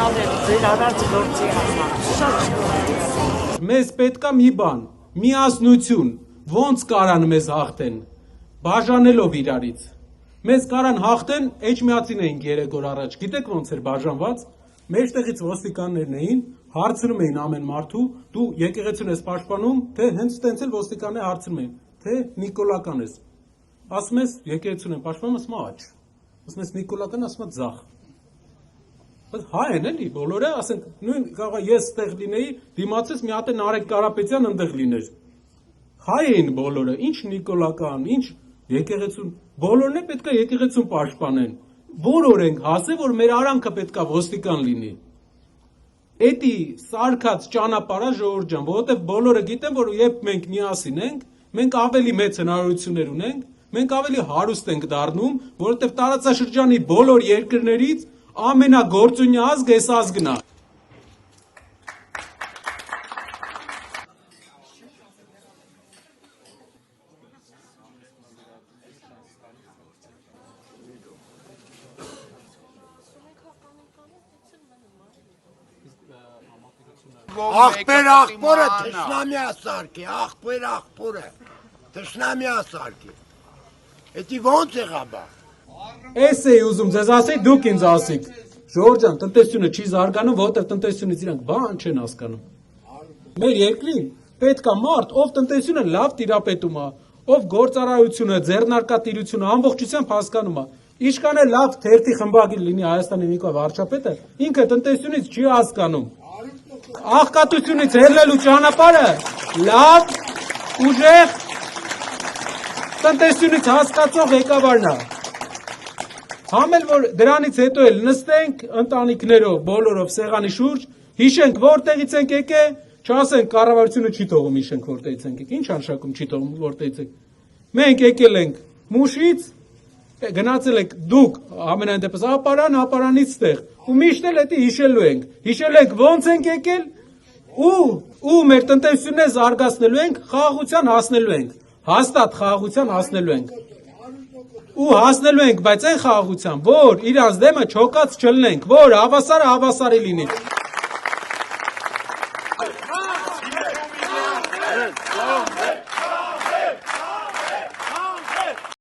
անել ձեր արած գործի համար։ Շատ շնորհակալ։ Մեզ պետքա մի բան, միասնություն, ոնց կարան մեզ հաղթեն, բաժանելով իրարից։ Մեզ կարան հաղթեն, Էջմիածին էինք 3 օր առաջ, գիտեք ոնց էր բաժանված, մեջտեղից ոստիկաններն էին, հարցնում էին ամեն մարդու, դու եկեղեցուն ես պաշտպանում, թե հենց տենց էլ ոստիկանները հարցնում էին, թե Նիկոլական ես։ Ասում ես եկեղեցուն եմ պաշտպանում, ասում աչ, ասում ես Նիկոլական, ասում ձախ։ Հայ են էլի, բոլորը, ասենք, նույն կարող ես ստեղ լինեի, դիմացես մի հատ է Նարեկ Կարապետյան ընդեղ լիներ։ Հայ էին բոլորը, ինչ Նիկոլական, ինչ եկեղեցուն, բոլորն է պետք է եկեղեցուն պաշտպանեն։ Որ օրենք հասե, որ մեր արանքը պետք է ոստիկան լինի։ Էդի սարկած ճանապարհա ժողովուրդ ջան, որովհետև բոլորը գիտեն, որ երբ մենք միասին ենք, մենք ավելի մեծ հնարավորություններ ունենք, մենք ավելի հարուստ ենք դառնում, որովհետև տարածաշրջանի բոլոր երկրներից ամենագործունյա ազգը այս ազգն է։ Աղբեր աղբորը թշնամի ասարկի, աղբորը թշնամի ասարկի։ Էդի ոնց եղա բա։ Էս էի ուզում ձեզ ասեի, դուք ինձ ասիք։ Ժողովուրդ ջան, տնտեսությունը չի զարգանում, որովհետև տնտեսությունից իրանք բան չեն հասկանում։ Մեր երկրին պետք է մարդ, ով տնտեսությունը լավ տիրապետում է, ով գործարարությունը, ձեռնարկատիրությունը ամբողջությամբ հասկանում է։ Ինչքան է լավ թերթի խմբագիր լինի Հայաստանի Նիկոլ վարչապետը, ինքը տնտեսությունից չի հասկանում։ Աղքատությունից հեռլելու ճանապարհը լավ, ուժեղ տնտեսությունից հասկացող ղեկավարն է։ Համել որ դրանից հետո էլ նստենք ընտանիքներով, բոլորով սեղանի շուրջ, հիշենք որտեղից ենք եկել, չասենք կառավարությունը չի թողում հիշենք որտեղից ենք եկել, ինչ անշակում չի թողում որտեղից եք։ Մենք եկել ենք Մուշից, գնացել եք դուք ամենայն դեպս ապարանից ստեղ, ու միշտ էլ դա հիշելու ենք ոնց ենք եկել, ու մեր տնտեսությունն զարգացնելու ենք, խաղաղության հասնելու ենք, հաստատ խաղաղության հասնելու ենք։ Ու հասնելու ենք, բայց այն խաղաղության, որ իրանց դեմը չոկած չլնենք, որ հավասարը հավասարի լինի։